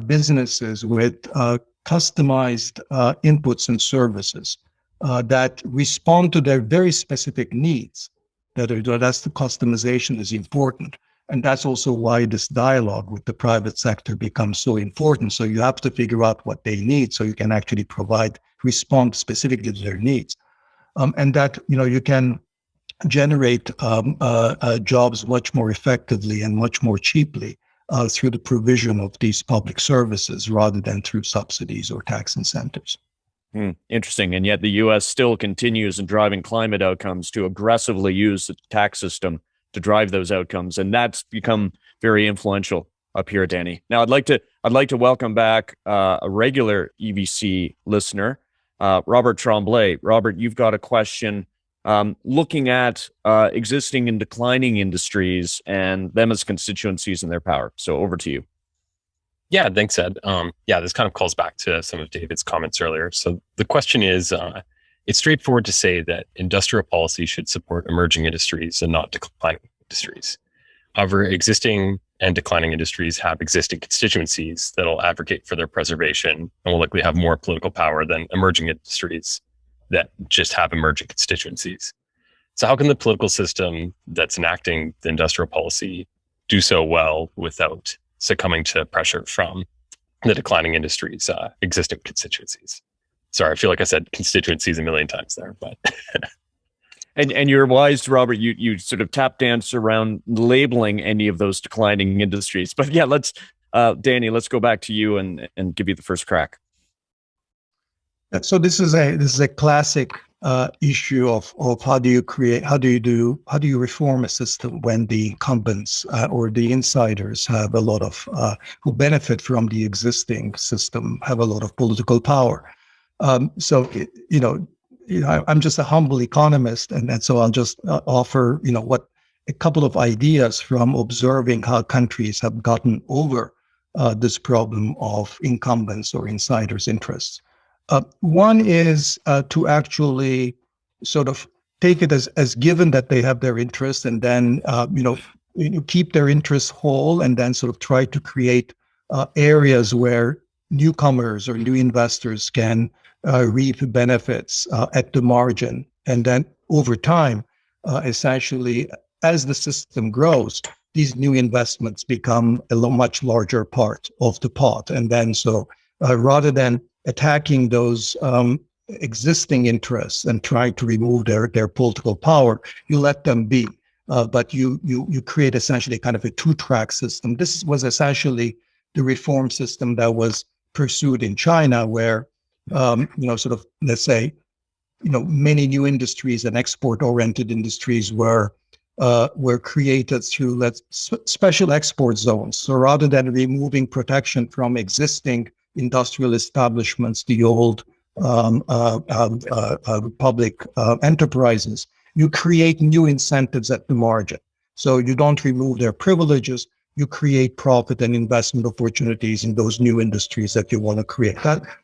Speaker 2: businesses with customized inputs and services that respond to their very specific needs, that's the customization is important. And that's also why this dialogue with the private sector becomes so important. So you have to figure out what they need so you can actually respond specifically to their needs. And that, you can generate jobs much more effectively and much more cheaply through the provision of these public services rather than through subsidies or tax incentives.
Speaker 1: Interesting. And yet the U.S. still continues in driving climate outcomes to aggressively use the tax system to drive those outcomes. And that's become very influential up here, Dani. Now, I'd like to welcome back a regular EVC listener, Robert Tremblay. Robert, you've got a question looking at existing and declining industries and them as constituencies and their power. So over to you.
Speaker 6: Yeah, thanks, Ed. This kind of calls back to some of David's comments earlier. So the question is, it's straightforward to say that industrial policy should support emerging industries and not declining industries. However, existing and declining industries have existing constituencies that'll advocate for their preservation and will likely have more political power than emerging industries that just have emerging constituencies. So how can the political system that's enacting the industrial policy do so well without succumbing to pressure from the declining industries' existing constituencies? Sorry, I feel like I said constituencies a million times there, but
Speaker 1: and you're wise, Robert. You sort of tap dance around labeling any of those declining industries. But yeah, Dani, let's go back to you and give you the first crack.
Speaker 2: So this is a classic issue of how do you reform a system when the incumbents or the insiders have a lot of who benefit from the existing system have a lot of political power. I'm just a humble economist, and so I'll just offer, what a couple of ideas from observing how countries have gotten over this problem of incumbents or insiders' interests. One is to actually sort of take it as given that they have their interests, and then keep their interests whole, and then sort of try to create areas where newcomers or new investors can reap benefits at the margin. And then over time, essentially, as the system grows, these new investments become a much larger part of the pot. And then rather than attacking those existing interests and trying to remove their political power, you let them be. But you create essentially kind of a two-track system. This was essentially the reform system that was pursued in China, where let's say, many new industries and export-oriented industries were created through special export zones. So rather than removing protection from existing industrial establishments, the old public enterprises, you create new incentives at the margin. So you don't remove their privileges, you create profit and investment opportunities in those new industries that you want to create.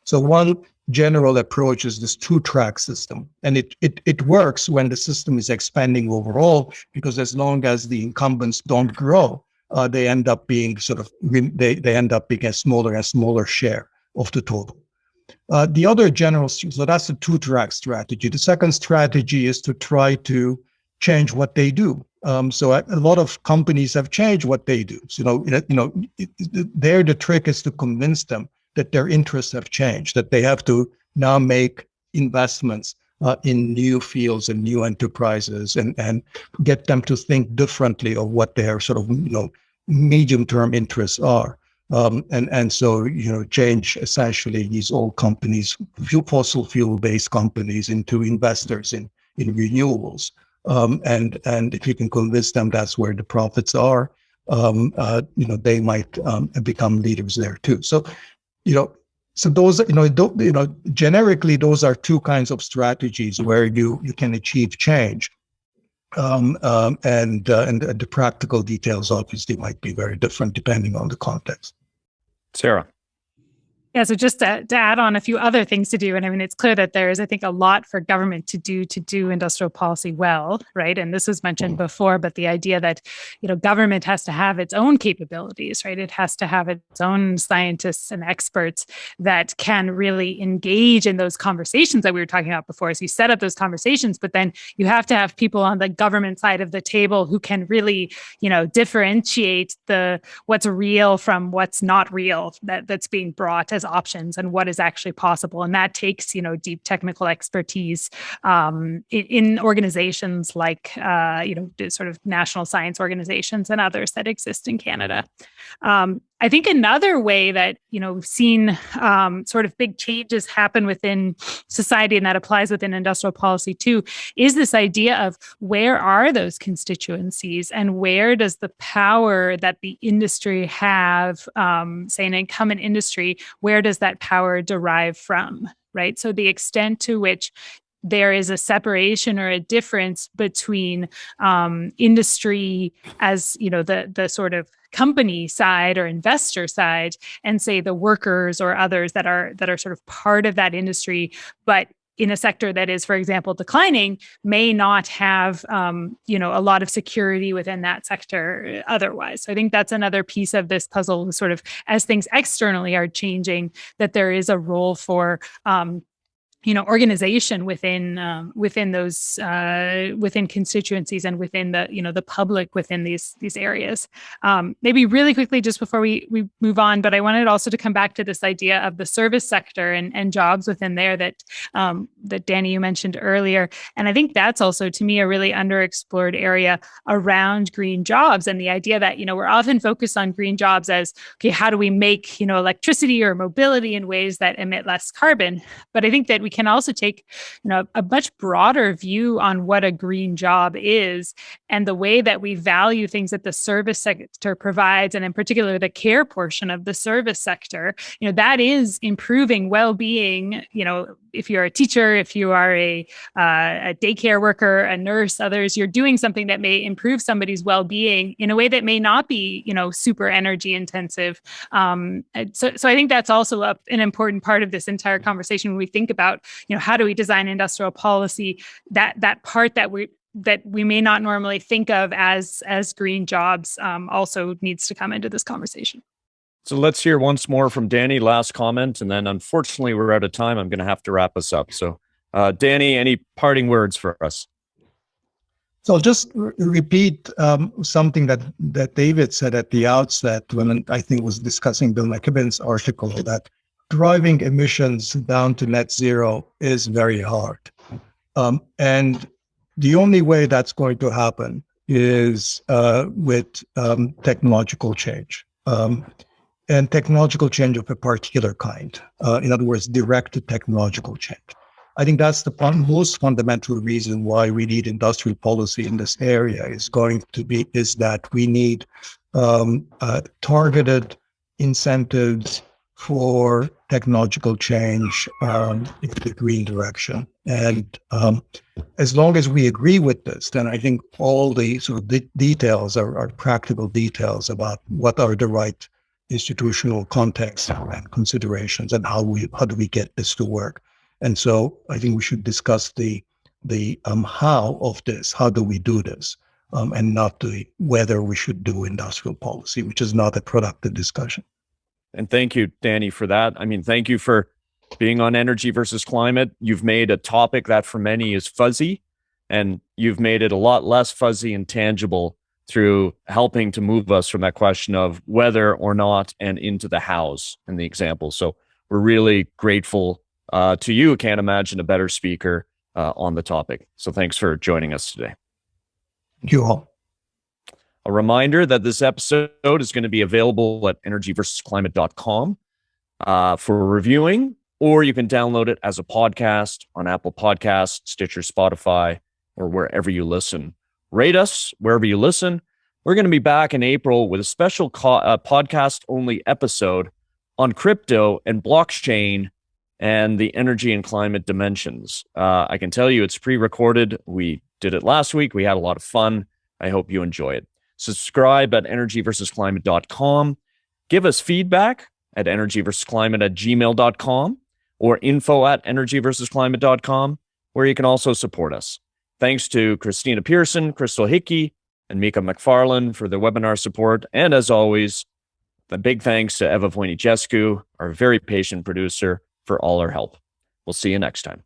Speaker 2: So one general approach is this two-track system. And it works when the system is expanding overall, because as long as the incumbents don't grow, they end up being they end up being a smaller and smaller share of the total. The other general, so that's the two-track strategy. The second strategy is to try to change what they do. So a lot of companies have changed what they do. So, there the trick is to convince them that their interests have changed, that they have to now make investments in new fields and new enterprises, and get them to think differently of what their sort of medium-term interests are. And so change essentially these old companies, fossil fuel-based companies, into investors in renewables. And if you can convince them that's where the profits are, they might become leaders there too. So, so those, generically, those are two kinds of strategies where you can achieve change. And the practical details obviously might be very different depending on the context.
Speaker 1: Sara.
Speaker 4: Yeah, so just to add on a few other things to do, and I mean, it's clear that there is, I think, a lot for government to do industrial policy well, right? And this was mentioned before, but the idea that, government has to have its own capabilities, right? It has to have its own scientists and experts that can really engage in those conversations that we were talking about before. So you set up those conversations, but then you have to have people on the government side of the table who can really, differentiate what's real from what's not real that's being brought as options and what is actually possible. And that takes, deep technical expertise in organizations like, sort of national science organizations and others that exist in Canada. I think another way that, we've seen sort of big changes happen within society, and that applies within industrial policy too, is this idea of where are those constituencies and where does the power that the industry have, say an incumbent industry, where does that power derive from, right? So the extent to which there is a separation or a difference between industry as, the sort of company side or investor side, and say the workers or others that are sort of part of that industry, but in a sector that is, for example, declining, may not have, a lot of security within that sector otherwise. So I think that's another piece of this puzzle, sort of as things externally are changing, that there is a role for organization within those within constituencies and within the public within these areas. Maybe really quickly, just before we move on, but I wanted also to come back to this idea of the service sector and jobs within there that Dani, you mentioned earlier. And I think that's also, to me, a really underexplored area around green jobs, and the idea that we're often focused on green jobs as, okay, how do we make electricity or mobility in ways that emit less carbon? But I think that we can also take, a much broader view on what a green job is and the way that we value things that the service sector provides, and in particular, the care portion of the service sector. That is improving well-being. If you're a teacher, if you are a daycare worker, a nurse, others, you're doing something that may improve somebody's well-being in a way that may not be, super energy intensive. So I think that's also an important part of this entire conversation when we think about, how do we design industrial policy, that part that we may not normally think of as green jobs also needs to come into this conversation.
Speaker 1: So let's hear once more from Dani, last comment, and then unfortunately we're out of time. I'm going to have to wrap us up. So Dani, any parting words for us?
Speaker 2: So I'll just repeat something that David said at the outset when I think was discussing Bill McKibben's article, that driving emissions down to net zero is very hard. And the only way that's going to happen is with technological change. And technological change of a particular kind. In other words, directed technological change. I think that's the most fundamental reason why we need industrial policy in this area is that we need targeted incentives for technological change in the green direction. And as long as we agree with this, then I think all the sort of details are practical details about what are the right institutional contexts and considerations, and how do we get this to work. And so I think we should discuss the how of this. How do we do this? And not the whether we should do industrial policy, which is not a productive discussion.
Speaker 1: And thank you, Dani, for that. I mean, thank you for being on energy versus climate. You've made a topic that for many is fuzzy, and you've made it a lot less fuzzy and tangible through helping to move us from that question of whether or not and into the hows in the example. So we're really grateful to you. Can't imagine a better speaker on the topic. So thanks for joining us today.
Speaker 2: Thank you all.
Speaker 1: A reminder that this episode is going to be available at energyversusclimate.com for reviewing, or you can download it as a podcast on Apple Podcasts, Stitcher, Spotify, or wherever you listen. Rate us wherever you listen. We're going to be back in April with a special podcast-only episode on crypto and blockchain and the energy and climate dimensions. I can tell you it's pre-recorded. We did it last week. We had a lot of fun. I hope you enjoy it. Subscribe at energyversusclimate.com. Give us feedback at energyversusclimate@gmail.com or info@energyversusclimate.com, where you can also support us. Thanks to Christina Pearson, Crystal Hickey, and Mika McFarlane for the webinar support. And as always, a big thanks to Eva Voinichescu, our very patient producer, for all her help. We'll see you next time.